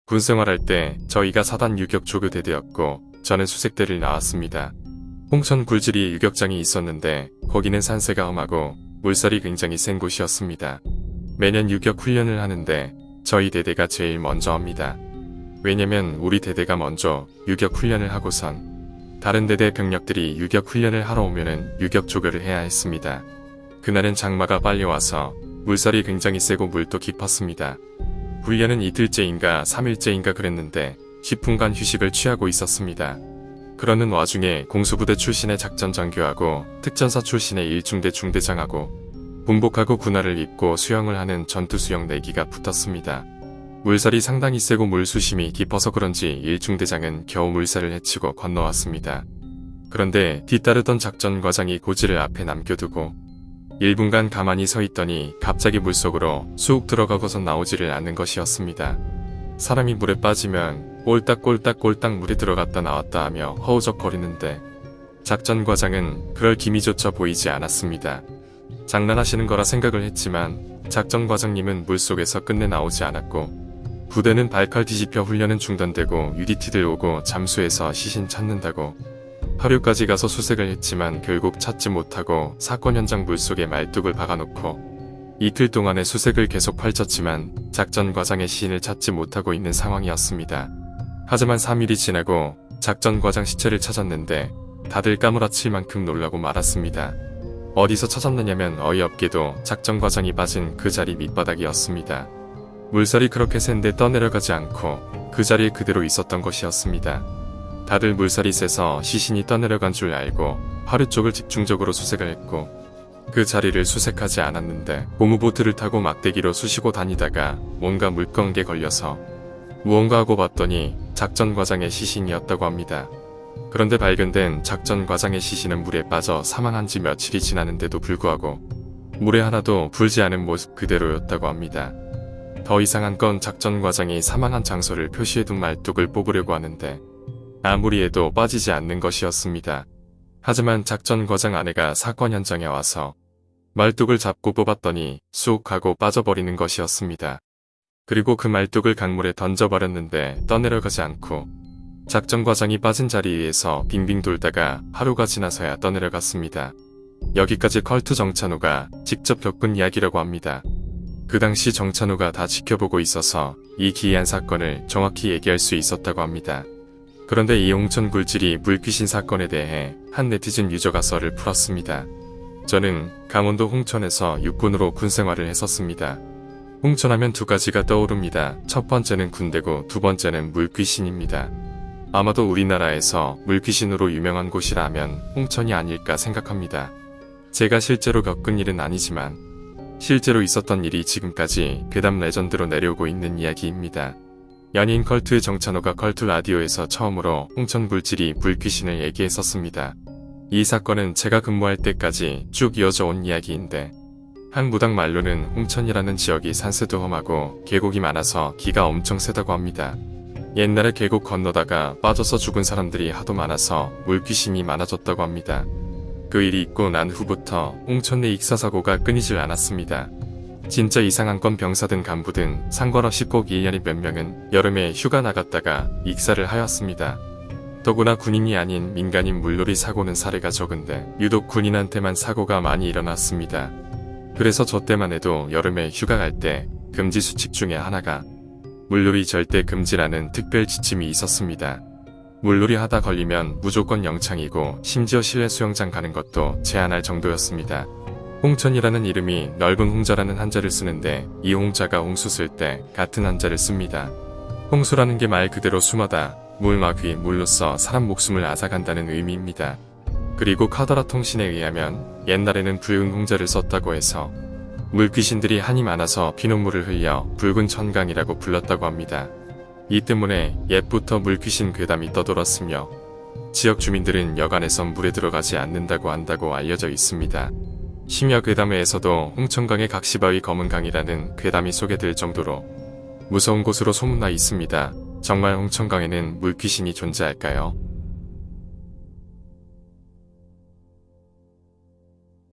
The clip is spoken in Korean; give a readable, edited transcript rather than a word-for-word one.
군 생활할 때 저희가 4단 유격 조교대대였고 저는 수색대를 나왔습니다. 홍천 굴지리에 유격장이 있었는데 거기는 산세가 험하고 물살이 굉장히 센 곳이었습니다. 매년 유격 훈련을 하는데 저희 대대가 제일 먼저 합니다. 왜냐면 우리 대대가 먼저 유격 훈련을 하고선 다른 대대 병력들이 유격 훈련을 하러 오면은 유격 조교를 해야 했습니다. 그날은 장마가 빨리 와서 물살이 굉장히 세고 물도 깊었습니다. 훈련은 이틀째인가 3일째인가 그랬는데 10분간 휴식을 취하고 있었습니다. 그러는 와중에 공수부대 출신의 작전장교하고 특전사 출신의 일중대 중대장하고 군복하고 군화를 입고 수영을 하는 전투수영 내기가 붙었습니다. 물살이 상당히 세고 물수심이 깊어서 그런지 일중대장은 겨우 물살을 헤치고 건너왔습니다. 그런데 뒤따르던 작전과장이 고지를 앞에 남겨두고 1분간 가만히 서 있더니 갑자기 물속으로 쑥 들어가고서 나오지를 않는 것이었습니다. 사람이 물에 빠지면 꼴딱꼴딱 물에 들어갔다 나왔다 하며 허우적거리는데 작전과장은 그럴 기미조차 보이지 않았습니다. 장난하시는 거라 생각을 했지만 작전과장님은 물속에서 끝내 나오지 않았고 부대는 발칼 뒤집혀 훈련은 중단되고 UDT들 오고 잠수해서 시신 찾는다고 하류까지 가서 수색을 했지만 결국 찾지 못하고 사건 현장 물속에 말뚝을 박아놓고 이틀 동안의 수색을 계속 펼쳤지만 작전과장의 시신을 찾지 못하고 있는 상황이었습니다. 하지만 3일이 지나고 작전과장 시체를 찾았는데 다들 까무라칠 만큼 놀라고 말았습니다. 어디서 찾았느냐면 어이없게도 작전과장이 빠진 그 자리 밑바닥이었습니다. 물살이 그렇게 센데 떠내려가지 않고 그 자리에 그대로 있었던 것이었습니다. 다들 물살이 세서 시신이 떠내려간 줄 알고 하류 쪽을 집중적으로 수색을 했고 그 자리를 수색하지 않았는데 고무보트를 타고 막대기로 쑤시고 다니다가 뭔가 물건게 걸려서 무언가 하고 봤더니 작전과장의 시신이었다고 합니다. 그런데 발견된 작전과장의 시신은 물에 빠져 사망한 지 며칠이 지났는데도 불구하고 물에 하나도 불지 않은 모습 그대로였다고 합니다. 더 이상한 건 작전과장이 사망한 장소를 표시해둔 말뚝을 뽑으려고 하는데 아무리 해도 빠지지 않는 것이었습니다. 하지만 작전과장 아내가 사건 현장에 와서 말뚝을 잡고 뽑았더니 쑥 하고 빠져버리는 것이었습니다. 그리고 그 말뚝을 강물에 던져버렸는데 떠내려가지 않고 작전과장이 빠진 자리에서 빙빙 돌다가 하루가 지나서야 떠내려갔습니다. 여기까지 컬트 정찬호가 직접 겪은 이야기라고 합니다. 그 당시 정찬호가 다 지켜보고 있어서 이 기이한 사건을 정확히 얘기할 수 있었다고 합니다. 그런데 이 홍천 굴지리 물귀신 사건에 대해 한 네티즌 유저가 썰을 풀었습니다. 저는 강원도 홍천에서 육군으로 군생활을 했었습니다. 홍천하면 두 가지가 떠오릅니다. 첫 번째는 군대고 두 번째는 물귀신입니다. 아마도 우리나라에서 물귀신으로 유명한 곳이라면 홍천이 아닐까 생각합니다. 제가 실제로 겪은 일은 아니지만 실제로 있었던 일이 지금까지 괴담 레전드로 내려오고 있는 이야기입니다. 연예인 컬트의 정찬호가 컬트 라디오에서 처음으로 홍천 굴지리 물귀신을 얘기했었습니다. 이 사건은 제가 근무할 때까지 쭉 이어져 온 이야기인데 한 무당 말로는 홍천이라는 지역이 산세도 험하고 계곡이 많아서 기가 엄청 세다고 합니다. 옛날에 계곡 건너다가 빠져서 죽은 사람들이 하도 많아서 물귀신이 많아졌다고 합니다. 그 일이 있고 난 후부터 홍천 내 익사사고가 끊이질 않았습니다. 진짜 이상한 건 병사든 간부든 상관없이 꼭 1년에 몇 명은 여름에 휴가 나갔다가 익사를 하였습니다. 더구나 군인이 아닌 민간인 물놀이 사고는 사례가 적은데 유독 군인한테만 사고가 많이 일어났습니다. 그래서 저 때만 해도 여름에 휴가 갈 때 금지 수칙 중에 하나가 물놀이 절대 금지라는 특별 지침이 있었습니다. 물놀이 하다 걸리면 무조건 영창이고 심지어 실내 수영장 가는 것도 제한할 정도였습니다. 홍천이라는 이름이 넓은 홍자라는 한자를 쓰는데 이 홍자가 홍수 쓸 때 같은 한자를 씁니다. 홍수라는 게 말 그대로 수마다 물막위 물로써 사람 목숨을 앗아간다는 의미입니다. 그리고 카더라 통신에 의하면 옛날에는 붉은 홍자를 썼다고 해서 물귀신들이 한이 많아서 피눈물을 흘려 붉은 천강이라고 불렀다고 합니다. 이 때문에 옛부터 물귀신 괴담이 떠돌았으며 지역 주민들은 여간에선 물에 들어가지 않는다고 한다고 알려져 있습니다. 심야 괴담회에서도 홍천강의 각시바위 검은강이라는 괴담이 소개될 정도로 무서운 곳으로 소문나 있습니다. 정말 홍천강에는 물귀신이 존재할까요?